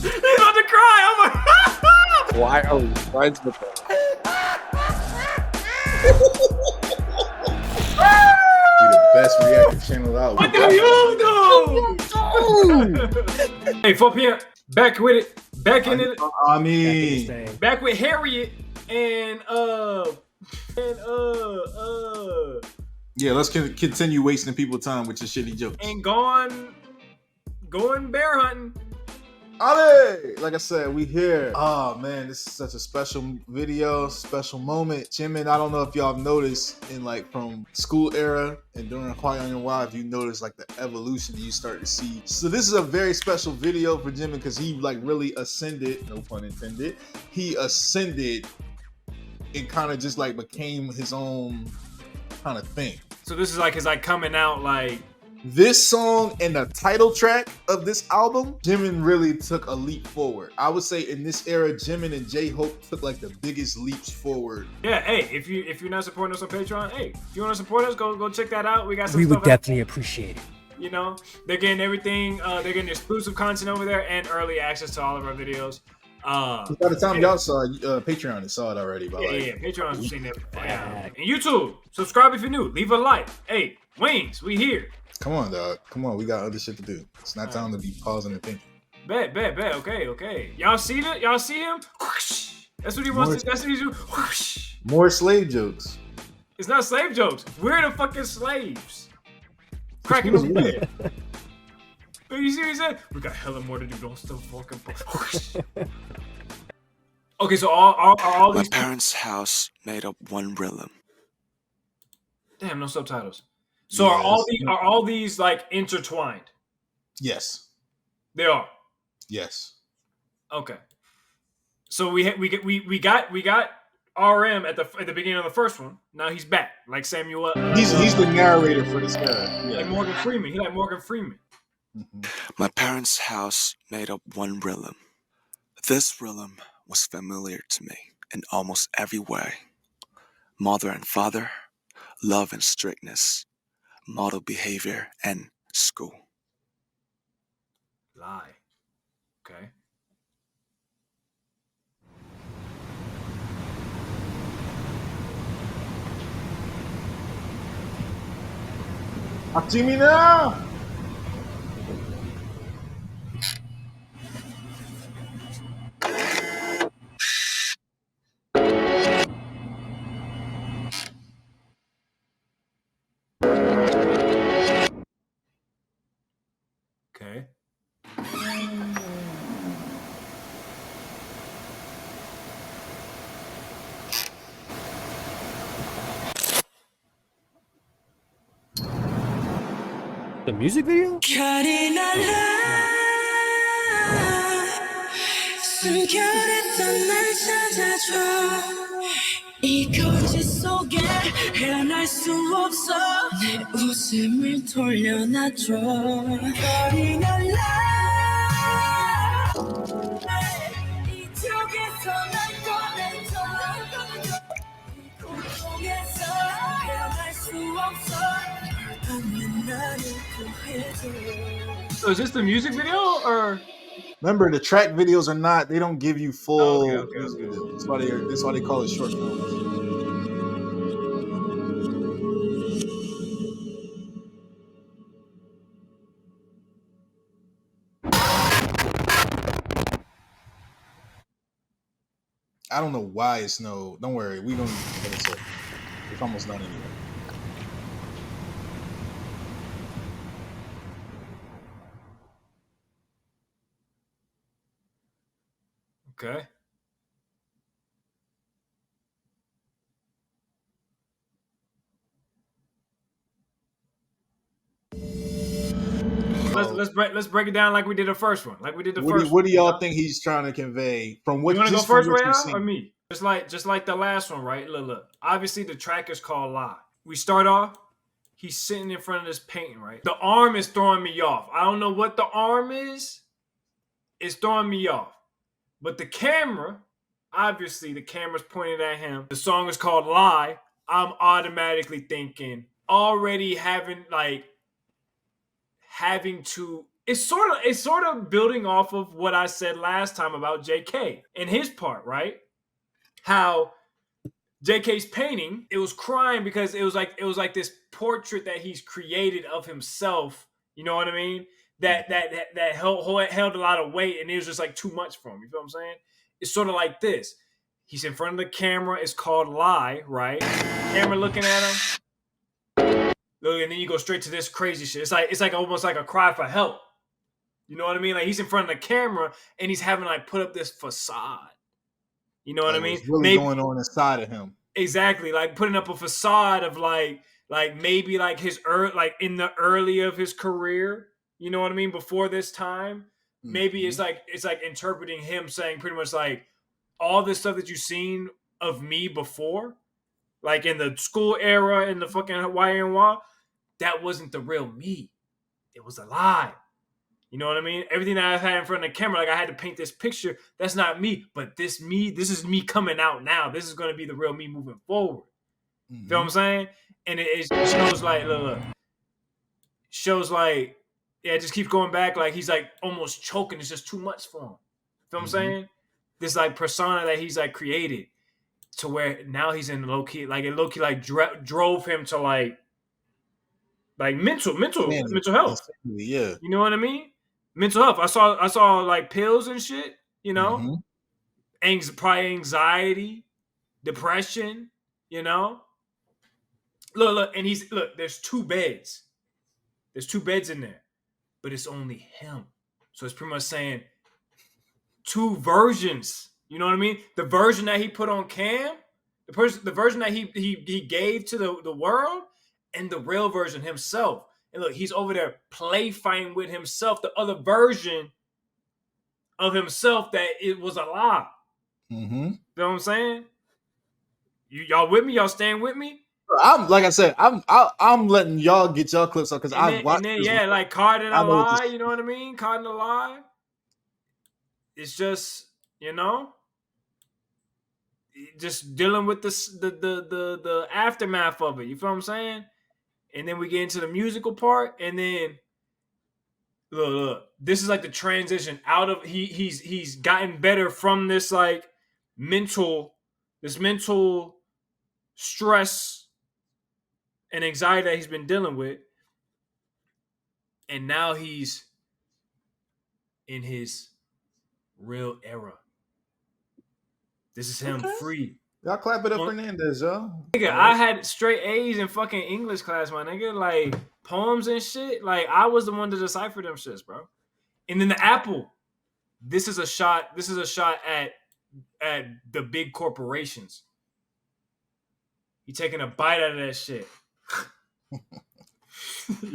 He's about to cry. Oh my. Why are we friends with him? We the best reaction channel out. What do you do? Hey, 4 p.m. Back with it. Back in it. I mean, Back with Harriet and yeah. Let's continue wasting people's time with your shitty jokes. and going bear hunting. Ale! Like I said, we here. Oh man, this is such a special video, special moment. Jimin, I don't know if y'all have noticed in like from school era and during Quiet on Your Wife, you notice like the evolution that you start to see. So this is a very special video for Jimin because he like really ascended, no pun intended. He ascended and kind of just like became his own kind of thing. So this is like his coming out like. This song and the title track of this album, Jimin really took a leap forward. I would say in this era, Jimin and J-Hope took like the biggest leaps forward. Yeah, hey, if you're not supporting us on Patreon, hey, if you want to support us, go check that out. We got some We stuff would definitely appreciate it. You know, they're getting everything. They're getting exclusive content over there and early access to all of our videos. By the time y'all saw Patreon, and saw it already. But yeah, Patreon's seen it. And YouTube, subscribe if you're new. Leave a like. Hey, Wings, we here. Come on, dog. Come on, we got other shit to do. It's not time to be pausing and thinking. Bet. Okay. Y'all see that? Y'all see him? Whoosh. That's what he wants to. That's what he's doing. Whoosh. More slave jokes. It's not slave jokes. We're the fucking slaves. Cracking his head. You see what he said? We got hella more to do. Don't still fucking. Whoosh. Okay, so all these. My parents' house made up one rhythm. Damn, no subtitles. So yes. are all these like intertwined? Yes. They are. Yes. Okay. So we got RM at the beginning of the first one. Now he's back, like Samuel. He's the narrator for this guy. Yeah. Like Morgan Freeman. He like Morgan Freeman. Mm-hmm. My parents' house made up one rhythm. This rhythm was familiar to me in almost every way. Mother and father, love and strictness, model behavior, and school. Lie. Okay. Jimina! Okay. The music video? So is this the music video or? Remember, the track videos are not. They don't give you full. Okay. That's why they call it short films. I don't know why it's no. Don't worry, we don't finish it. It's almost done anyway. Okay. Let's break it down like we did the first one. Like we did the first. What do y'all think he's trying to convey? From what you want to go first, Ray, or me? Just like the last one, right? Look. Obviously, the track is called "Lie." We start off. He's sitting in front of this painting, right? The arm is throwing me off. I don't know what the arm is. It's throwing me off. But the camera, obviously, the camera's pointed at him. The song is called "Lie." I'm automatically thinking, already having to it's sort of building off of what I said last time about JK and his part, right? How JK's painting, it was crying because it was like this portrait that he's created of himself. You know what I mean? That held a lot of weight, and it was just like too much for him. You feel what I'm saying? It's sort of like this. He's in front of the camera. It's called Lie, right? Camera looking at him. Look, and then you go straight to this crazy shit. It's like almost like a cry for help. You know what I mean? Like he's in front of the camera and he's having like put up this facade. You know what I mean? What's really going on inside of him. Exactly, like putting up a facade of like maybe like his like in the early of his career. You know what I mean? Before this time, maybe it's like interpreting him saying pretty much like all this stuff that you've seen of me before, like in the school era, in the fucking YNY, that wasn't the real me. It was a lie. You know what I mean? Everything that I've had in front of the camera, like I had to paint this picture. That's not me, but this is me coming out now. This is going to be the real me moving forward. Mm-hmm. Feel what I'm saying? And it shows like, look, shows like, yeah, it just keeps going back. Like he's like almost choking. It's just too much for him. Feel what I'm saying? This like persona that he's like created to where now he's in low key, like it low key like drove him to like mental health. Yeah. You know what I mean? Mental health. I saw like pills and shit, you know, probably anxiety, depression, you know. Look, and there's 2 beds. There's 2 beds in there, but it's only him. So it's pretty much saying 2 versions. You know what I mean? The version that he put on cam, the version that he gave to the world, and the real version himself. And look, he's over there play fighting with himself, the other version of himself that it was a lie. Mm-hmm. You know what I'm saying? Y'all with me? Y'all staying with me? I'm like I said, I'm letting y'all get y'all clips up because I watched. And then like caught in a lie. You know what I mean? Caught in a lie. It's just, you know, just dealing with the aftermath of it. You feel what I'm saying? And then we get into the musical part, and then look, this is like the transition out of he's gotten better from this like mental stress and anxiety that he's been dealing with, and now he's in his real era. This is him free. Y'all clap it up, Fernandez, yo. Nigga, I had straight A's in fucking English class, my nigga. Like poems and shit. Like I was the one to decipher them shits, bro. And then the Apple. This is a shot at the big corporations. You taking a bite out of that shit. All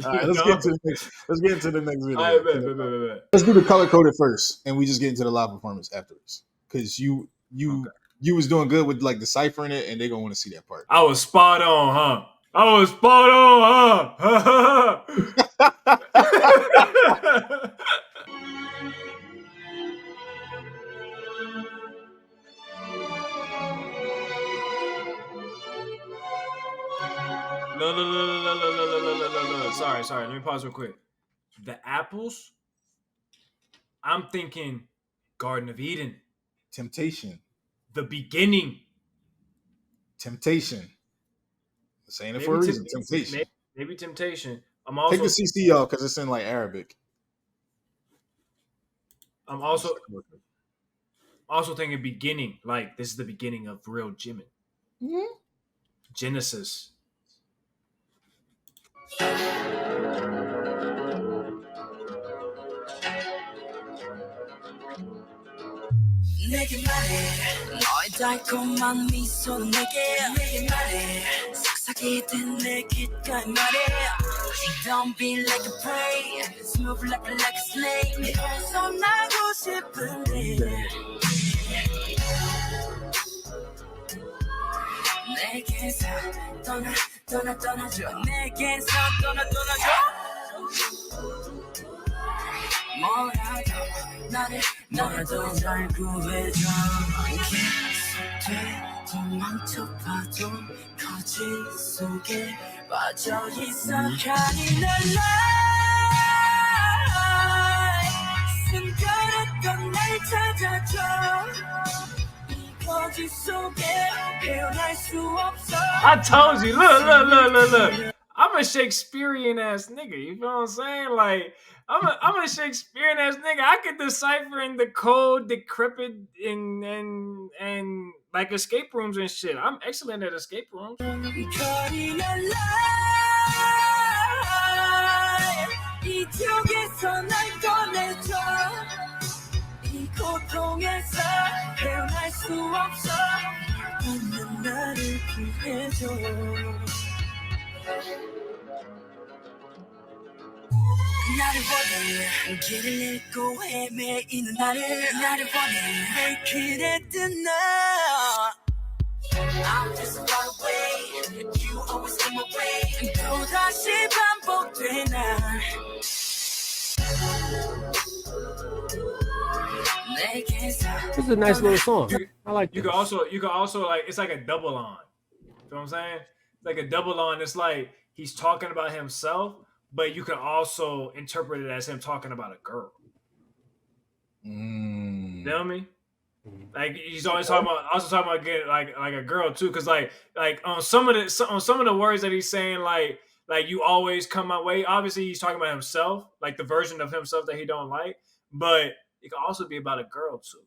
right, let's get into the next video. All right, bet. Let's do the color coded first, and we just get into the live performance afterwards. Because you was doing good with like deciphering it, and they're gonna want to see that part. I was spot on, huh? No. Sorry. Let me pause real quick. The apples, I'm thinking Garden of Eden. Temptation. The beginning. Temptation. I'm saying it for a reason. Temptation. Maybe temptation. I'm also take the CC y'all because it's in like Arabic. I'm also thinking beginning. Like this is the beginning of real Jimin. Mm-hmm. Genesis. 내게 말해 너의 달콤한 미소는 내게 말해 속삭이듯 내 귓가에 말해 Don't be like a prey Smooth like a snake 네 손 나고 싶은데 내게서 떠나줘 내게서 떠나줘 뭐라도 날 구해줘 계속돼 도망쳐봐도 거짓 속에 빠져있어 Can't I told you, look. I'm a Shakespearean ass nigga. You feel what I'm saying? Like, I'm a Shakespearean ass nigga. I could decipher in the cold, decrepit, and like escape rooms and shit. I'm excellent at escape rooms. 나를 원해 길을 잃고 헤매이는 나를 원해 왜 그래 뜨나 I'm just far away You always in my way 또다시 반복되나 This is a nice little song. I like You this. could also like, it's like a double on. You know what I'm saying? It's like a double on. It's like he's talking about himself, but you can also interpret it as him talking about a girl. You know what I mean? Like he's always talking about getting like a girl too, because like on some of the words that he's saying, like you always come my way. Obviously, he's talking about himself, like the version of himself that he don't like, but it can also be about a girl too.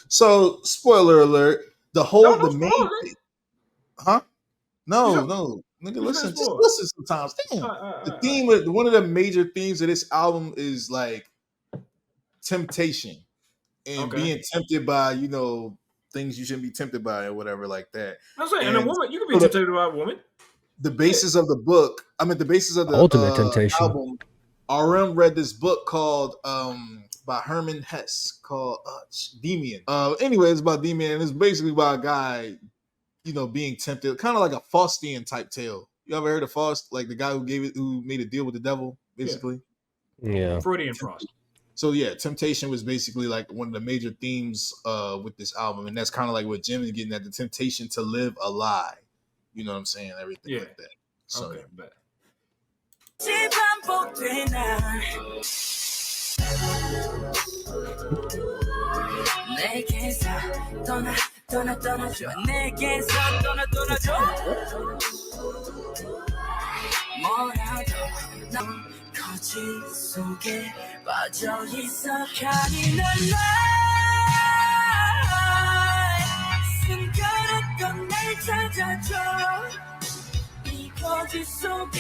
So, spoiler alert: the main, huh? No, nigga, listen, just listen sometimes. Damn, the theme, one of the major themes of this album is like temptation and being tempted by, you know, things you shouldn't be tempted by or whatever like that. I'm saying, and a woman, you can be tempted by a woman. The basis of the book, the basis of the Ultimate Temptation album. RM read this book called by Herman Hesse called Demian. Anyway, it's about Demian, and it's basically about a guy, you know, being tempted, kind of like a Faustian type tale. You ever heard of Faust? Like the guy who made a deal with the devil, basically. Yeah. Freudian Frost. So yeah, temptation was basically like one of the major themes with this album, and that's kind of like what Jim is getting at, the temptation to live a lie. You know what I'm saying? Everything like that. So, okay, bet. 떠나줘 내게서 떠나줘 뭐라도 난 거짓 속에 빠져있어 가리는 날 숨겨놨던 날 찾아줘 이 거짓 속에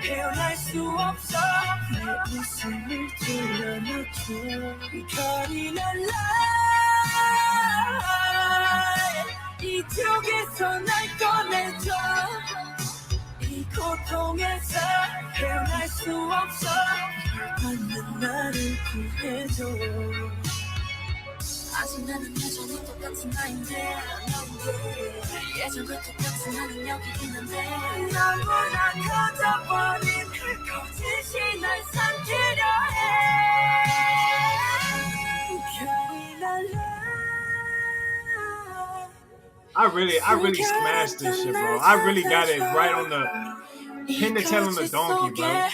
헤어날 수 없어 내 웃음을 들려놓죠 가리는 날 이쪽에서 날 꺼내줘 이 고통에서 헤어날 수 없어 받는 나를 구해줘 아직 나는 여전히 똑같은 나인데 예전과 똑같은 나는 여기 있는데 너무나 커져버린 그 거짓이 날 삼키려 해 별이 날라 I really smashed this shit, bro. I really got it right on the pin the tail on the donkey, bro.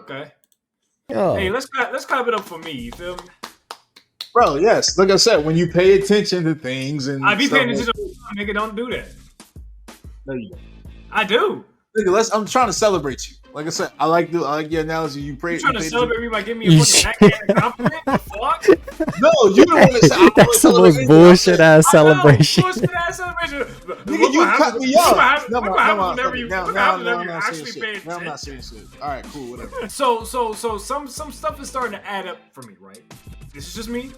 Okay. Oh. Hey, let's clap it up for me. You feel me, bro? Yes, like I said, when you pay attention to things and I be paying attention. Nigga, don't do that. No, you don't. I do. Nigga, I'm trying to celebrate you. Like I said, I like your analogy. You trying to celebrate me by giving me a fucking backhand compliment? Fuck. No, you don't want to say. That's the most bullshit ass celebration. Bullshit ass celebration. Nigga, you cut me off. No, I'm not serious. All right, cool, whatever. So some stuff is starting to add up for me, right? This is just me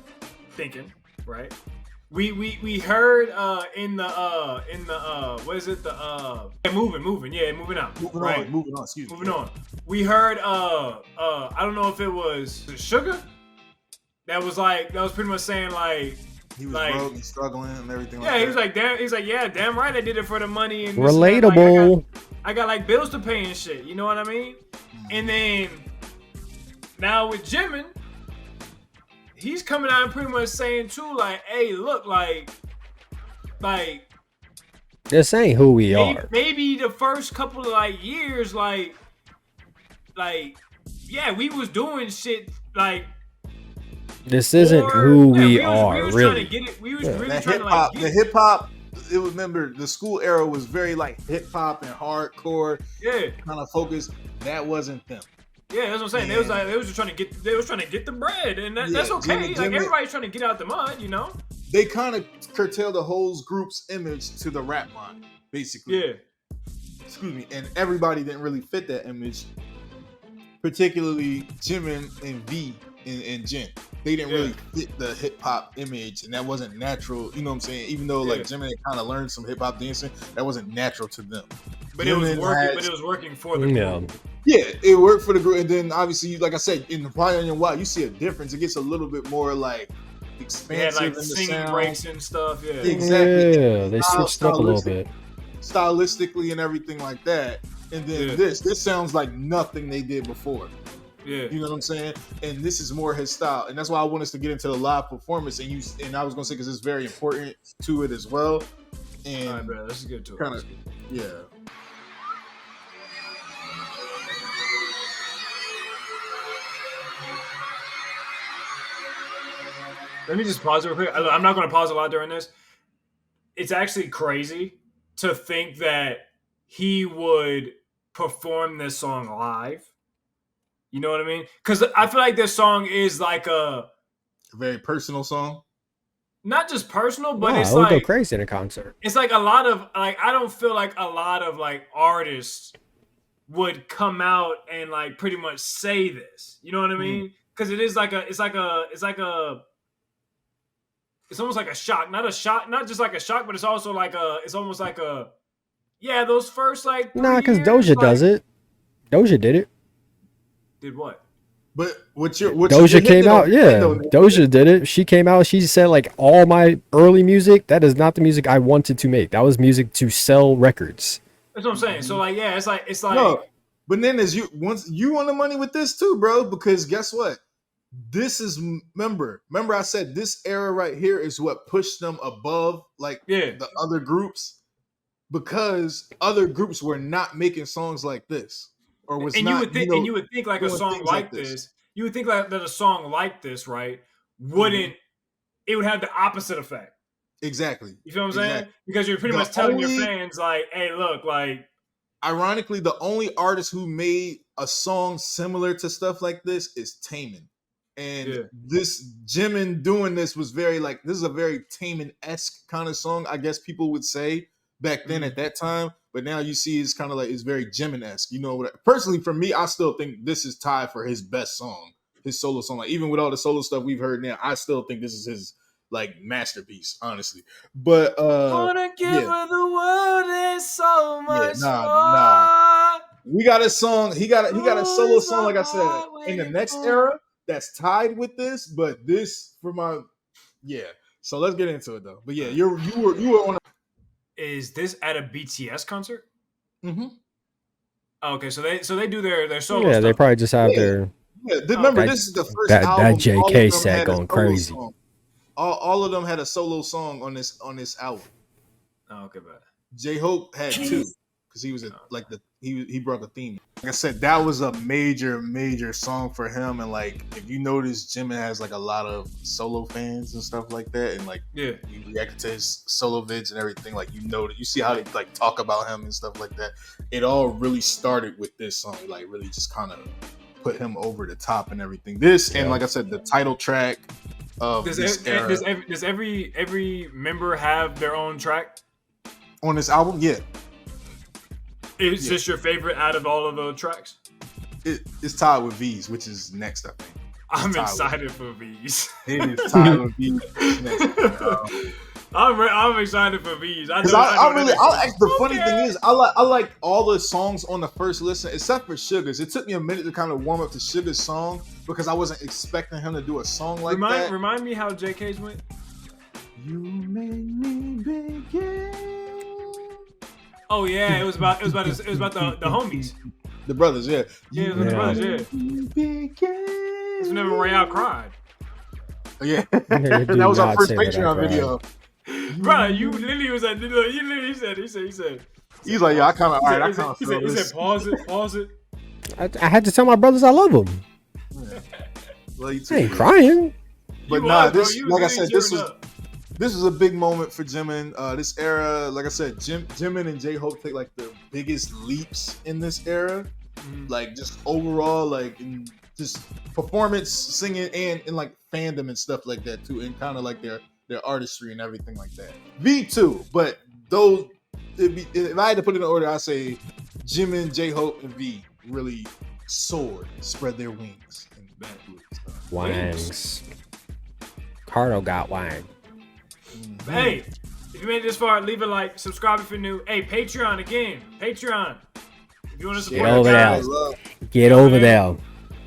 thinking, right? We heard in the what is it, moving on, excuse me. Moving on. We heard I don't know if it was Sugar that was pretty much saying like he was broke and struggling and everything. Yeah, he was like, damn. He's like, yeah, damn right, I did it for the money. And relatable. I got like bills to pay and shit. You know what I mean? And then now with Jimin, he's coming out and pretty much saying too, like, hey, look, like This ain't who we are. maybe the first couple of like years, like yeah, we was doing shit like. This isn't who we are, we was really. Trying to get it. We was Yeah. really That trying hip to like hop, get the hip hop. It was, remember, the school era was very like hip hop and hardcore yeah. kind of focus. That wasn't them. Yeah, that's what I'm saying. Yeah. They was just trying to get the bread, and that's Yeah, okay. Jimin- Like everybody's trying to get out the mud, you know. They kind of curtailed the whole group's image to the rap line, basically. Yeah, Excuse me. And everybody didn't really fit that image, particularly Jimin and V and Jin. They didn't really fit the hip hop image, and that wasn't natural. You know what I'm saying? Even though like Jimin kind of learned some hip hop dancing, that wasn't natural to them. but it was Jimin working. had- But it was working for the Yeah. group. Yeah, it worked for the group, and then obviously, like I said, in the Fire Onion Wild, you see a difference. It gets a little bit more like They had expansive like in the singing sound. breaks and stuff. Yeah, Exactly. Yeah, they switched it up a little bit. Stylistically and everything like that. And then this sounds like nothing they did before. yeah. You know what I'm saying? And this is more his style, and that's why I want us to get into the live performance. And I was gonna say because it's very important to it as well. And All right, bro. This is good too. kind of, yeah. Let me just pause it real quick. I'm not going to pause a lot during this. It's actually crazy to think that he would perform this song live. You know what I mean? Because I feel like this song is like a Very personal song. not just personal, but Wow, it's I would go like crazy in a concert. it's like a lot of like I don't feel like a lot of like artists would come out and like pretty much say this. You know what I mean? Because it is like it's almost like a shock, not just like a shock, but it's also like it's almost like a those first like Nah, because 3 Doja years, does like- it. Doja did it. Did what? But Doja came out, yeah. Doja did it. She came out. She said, like, all my early music, that is not the music I wanted to make. That was music to sell records. That's what I'm saying. So like, yeah, it's like No, but then as once you on the money with this too, bro, because guess what? This is remember I said this era right here is what pushed them above like the other groups, because other groups were not making songs like this, or was and not. You would think like a doing song things like this. You would think like that a song like this, right? Wouldn't it would have the opposite effect? Exactly. You feel what I'm saying? Exactly. Because you're pretty The much telling your only- fans like, hey, look, like. Ironically, the only artist who made a song similar to stuff like this is Taemin. And this Jimin doing this was very like, this is a very Taemin-esque kind of song, I guess people would say back then at that time. But now you see it's kind of like, it's very Jimin-esque. You know what? Personally, for me, I still think this is tied for his best song, his solo song. Like, even with all the solo stuff we've heard now, I still think this is his like masterpiece, honestly. But Wanna give her the world and so much nah. We got a song. He got a solo song, like I said, in the next era that's tied with this. But this for my So let's get into it though. But yeah, you were on. Is this at a BTS concert? Mm-hmm. Oh, okay, so they do their solo. Yeah, stuff. they probably just have their. Yeah, remember that- this is the first that album. JK all of them set had a going solo crazy. song. All of them had a solo song on this album. Oh, okay, but J-Hope had two because he was he brought the theme. Like I said, that was a major song for him. And like, if you notice, Jimin has like a lot of solo fans and stuff like that. And like, you react to his solo vids and everything. Like, you see how they like talk about him and stuff like that. It all really started with this song. Like, really just kind of put him over the top and everything. This and like I said, the title track of this era. Does every member have their own track on this album? Yeah. Is this your favorite out of all of the tracks? It's tied with V's, which is next, I think. I'm excited for V's. It is tied with V's. I'm excited for V's. The funny thing is, I like all the songs on the first listen, except for Sugar's. It took me a minute to kind of warm up to Sugar's song because I wasn't expecting him to do a song like that. Remind me how JK's went. You made me begin Oh yeah, it was about the homies. The brothers, yeah. Yeah, it was the brothers. Yeah. It's whenever Royale cried. Yeah. Nigga, do That was our not first say that Patreon out loud. video. Bro, you literally was like, he said. He's like, yeah, I kind of, all right, I kind of He feel said, this. pause it. I had to tell my brothers I love them. Well, you I too, ain't man. crying. But You nah, was, bro. this, You like I was said, really this was a big moment for Jimin. This era, like I said, Jimin and J-Hope take like the biggest leaps in this era. Like just overall, like in just performance, singing, and in like fandom and stuff like that too, and kind of like their artistry and everything like that. V2, but those, if I had to put it in order, I'd say Jimin, J-Hope, and V really soared, spread their wings, and that blew stuff. Wangs. Cardo got wang. Hey, if you made it this far, leave a like, subscribe if you're new. Hey, Patreon again. Patreon. If you want to support Get over the there. guys, Get over there.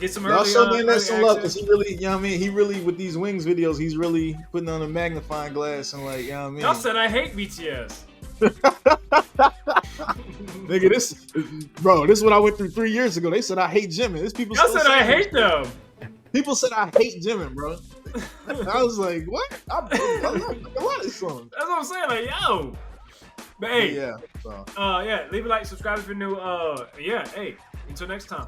get some Y'all early, show me that some early love, access. because he really, you know what I mean? He really, with these Wings videos, he's really putting on a magnifying glass and like, you know what I mean? Y'all said I hate BTS. Nigga, this is what I went through 3 years ago. They said I hate Jimin. This people Y'all still said I saying hate them. People said I hate Jimin, bro. I was like, what? I love a lot of his songs. That's what I'm saying. Like, yo. But hey, Yeah. So. yeah, leave a like, subscribe if you're new. Yeah, hey, until next time.